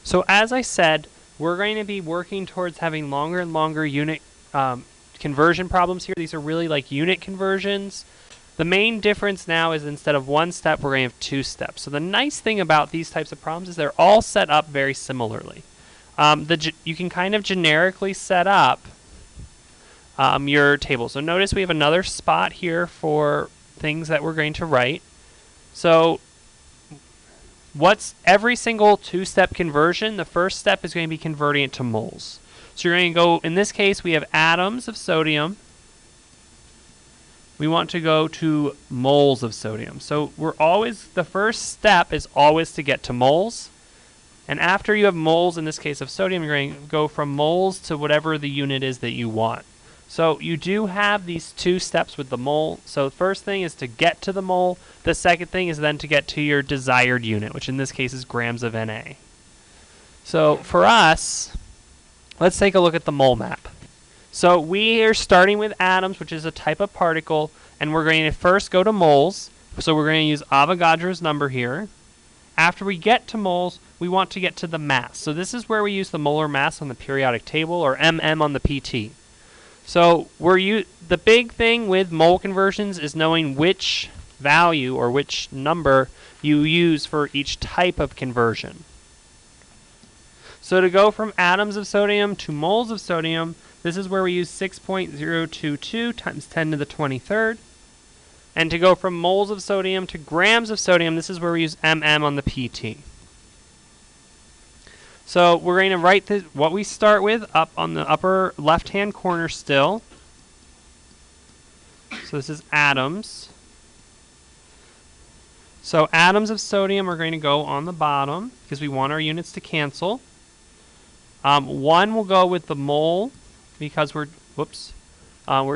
So as I said, we're going to be working towards having longer and longer unit conversion problems here. These are really like unit conversions. The main difference now is instead of one step, we're going to have two steps. So the nice thing about these types of problems is they're all set up very similarly. You can kind of generically set up your table. So notice we have another spot here for things that we're going to write. So what's every single two-step conversion? The first step is going to be converting it to moles. So you're going to go, in this case, we have atoms of sodium. We want to go to moles of sodium. So the first step is always to get to moles. And after you have moles, in this case of sodium, you're going to go from moles to whatever the unit is that you want. So you do have these two steps with the mole. So the first thing is to get to the mole. The second thing is then to get to your desired unit, which in this case is grams of Na. So for us, let's take a look at the mole map. So we are starting with atoms, which is a type of particle, and we're going to first go to moles. So we're going to use Avogadro's number here. After we get to moles, we want to get to the mass. So this is where we use the molar mass on the periodic table, or MM on the PT. So the big thing with mole conversions is knowing which value or which number you use for each type of conversion. So to go from atoms of sodium to moles of sodium, this is where we use 6.022 times 10 to the 23rd. And to go from moles of sodium to grams of sodium, this is where we use MM on the PT. So we're going to write what we start with up on the upper left-hand corner still. So this is atoms. So atoms of sodium are going to go on the bottom because we want our units to cancel. 1 will go with the mole because we're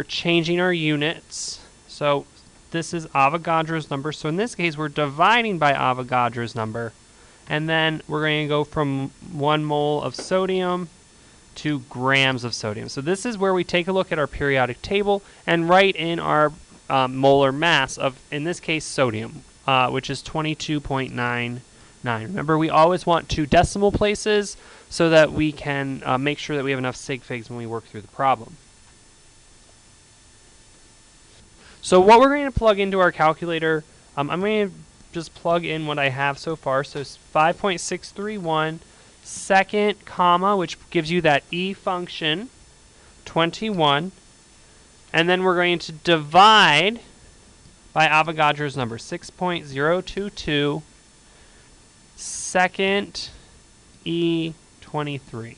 changing our units. So this is Avogadro's number. So in this case, we're dividing by Avogadro's number. And then we're going to go from 1 mole of sodium to grams of sodium. So this is where we take a look at our periodic table and write in our molar mass of, in this case, sodium, which is 22.99. Remember, we always want 2 decimal places so that we can make sure that we have enough sig figs when we work through the problem. So what we're going to plug into our calculator, I'm going to just plug in what I have so far. So 5.631 second comma, which gives you that E function, 21. And then we're going to divide by Avogadro's number, 6.022 second E23.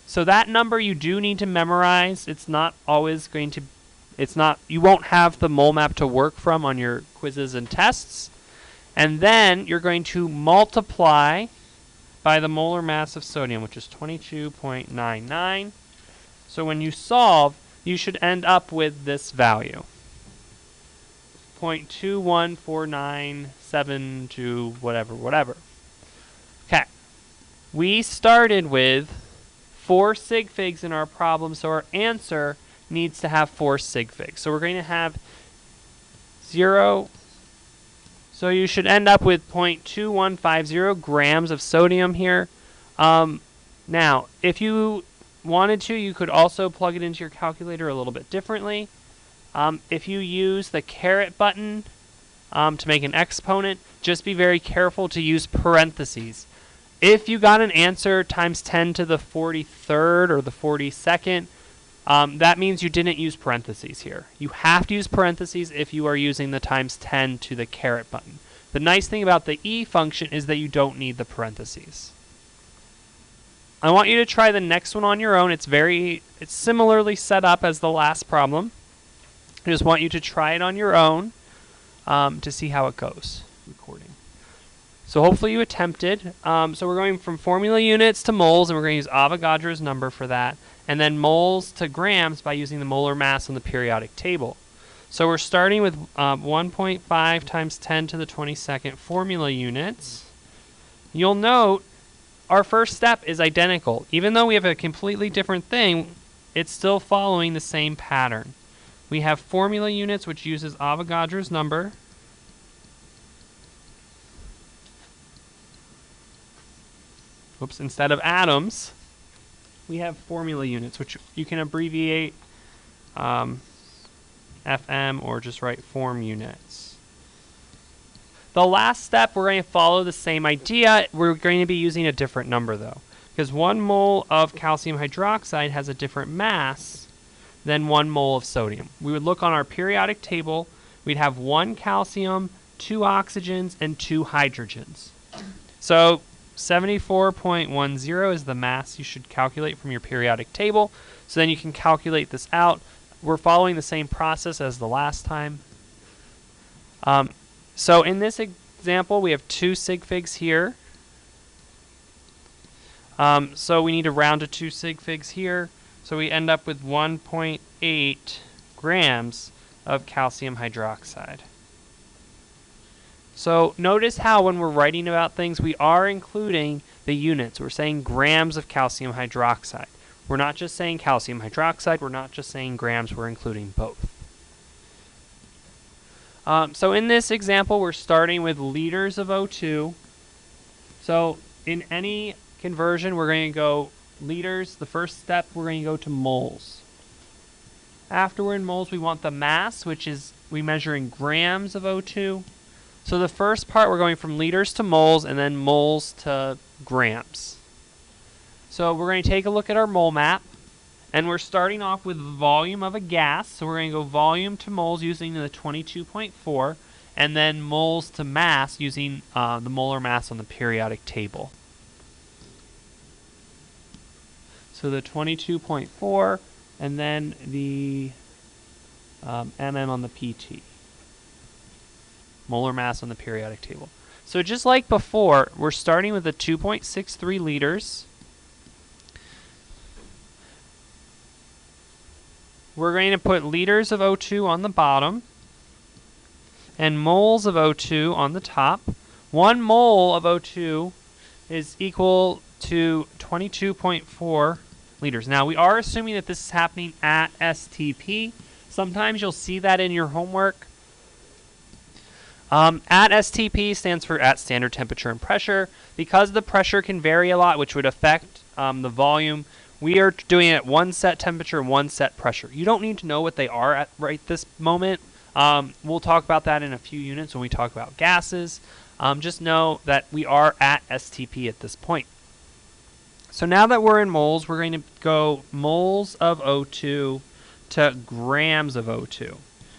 So that number you do need to memorize. It's not always going to, you won't have the mole map to work from on your quizzes and tests. And then you're going to multiply by the molar mass of sodium, which is 22.99. So when you solve, you should end up with this value, 0.214972 whatever. Okay. We started with 4 sig figs in our problem, so our answer needs to have 4 sig figs. So we're going to have 0. So you should end up with 0.2150 grams of sodium here. Now, if you wanted to, you could also plug it into your calculator a little bit differently. If you use the caret button to make an exponent, just be very careful to use parentheses. If you got an answer times 10 to the 43rd or the 42nd, that means you didn't use parentheses here. You have to use parentheses if you are using the times 10 to the caret button. The nice thing about the E function is that you don't need the parentheses. I want you to try the next one on your own. It's similarly set up as the last problem. I just want you to try it on your own to see how it goes. Recording. So hopefully you attempted. So we're going from formula units to moles, and we're going to use Avogadro's number for that. And then moles to grams by using the molar mass on the periodic table. So we're starting with 1.5 times 10 to the 22nd formula units. You'll note our first step is identical. Even though we have a completely different thing, it's still following the same pattern. We have formula units, which uses Avogadro's number. instead of atoms, we have formula units, which you can abbreviate FM or just write form units. The last step, we're going to follow the same idea. We're going to be using a different number, though, because 1 mole of calcium hydroxide has a different mass than 1 mole of sodium. We would look on our periodic table. We'd have 1 calcium, 2 oxygens, and 2 hydrogens. So 74.10 is the mass you should calculate from your periodic table. So then you can calculate this out. We're following the same process as the last time. So in this example, we have 2 sig figs here. So we need to round to 2 sig figs here. So we end up with 1.8 grams of calcium hydroxide. So notice how when we're writing about things, we are including the units. We're saying grams of calcium hydroxide. We're not just saying calcium hydroxide. We're not just saying grams. We're including both. So in this example, we're starting with liters of O2. So in any conversion, we're going to go liters. The first step, we're going to go to moles. After we're in moles, we want the mass, which is we measure in grams of O2. So the first part, we're going from liters to moles, and then moles to grams. So we're going to take a look at our mole map. And we're starting off with volume of a gas, so we're going to go volume to moles using the 22.4, and then moles to mass using the molar mass on the periodic table. So the 22.4, and then the mm on the PT. Molar mass on the periodic table. So just like before, we're starting with the 2.63 liters. We're going to put liters of O2 on the bottom and moles of O2 on the top. 1 mole of O2 is equal to 22.4 liters. Now, we are assuming that this is happening at STP. Sometimes you'll see that in your homework. At STP stands for at standard temperature and pressure. Because the pressure can vary a lot, which would affect the volume, we are doing it at 1 set temperature and 1 set pressure. You don't need to know what they are at right this moment. We'll talk about that in a few units when we talk about gases. Just know that we are at STP at this point. So now that we're in moles, we're going to go moles of O2 to grams of O2.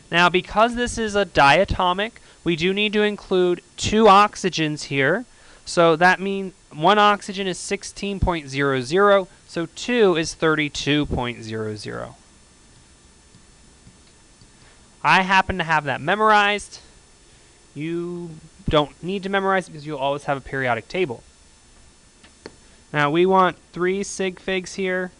Now, because this is a diatomic, we do need to include 2 oxygens here. So that means 1 oxygen is 16.00, so 2 is 32.00. I happen to have that memorized. You don't need to memorize it because you'll always have a periodic table. Now we want 3 sig figs here.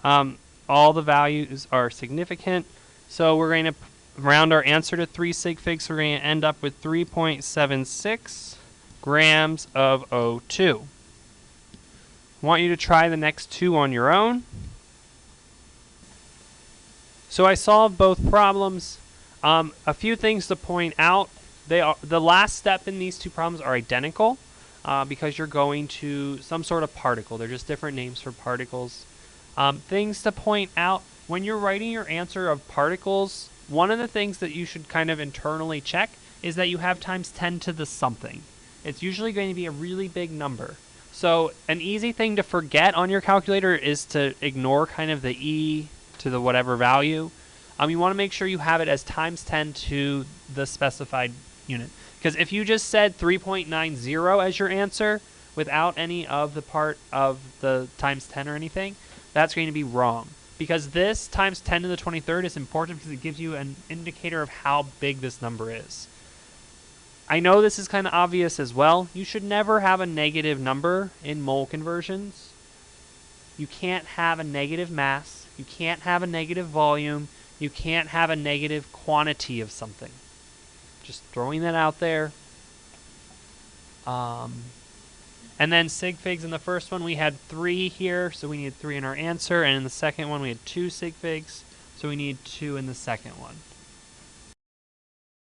All the values are significant, so we're going to round our answer to 3 sig figs. So we're going to end up with 3.76 grams of O2. I want you to try the next 2 on your own. So I solved both problems. A few things to point out. The last step in these 2 problems are identical because you're going to some sort of particle. They're just different names for particles. Things to point out. When you're writing your answer of particles, one of the things that you should kind of internally check is that you have times 10 to the something. It's usually going to be a really big number. So an easy thing to forget on your calculator is to ignore kind of the e to the whatever value. You want to make sure you have it as times 10 to the specified unit. Because if you just said 3.90 as your answer without any of the part of the times 10 or anything, that's going to be wrong. Because this times 10 to the 23rd is important because it gives you an indicator of how big this number is. I know this is kind of obvious as well. You should never have a negative number in mole conversions. You can't have a negative mass. You can't have a negative volume. You can't have a negative quantity of something. Just throwing that out there. And then sig figs in the first one, we had 3 here, so we needed 3 in our answer. And in the second one, we had 2 sig figs, so we need 2 in the second one.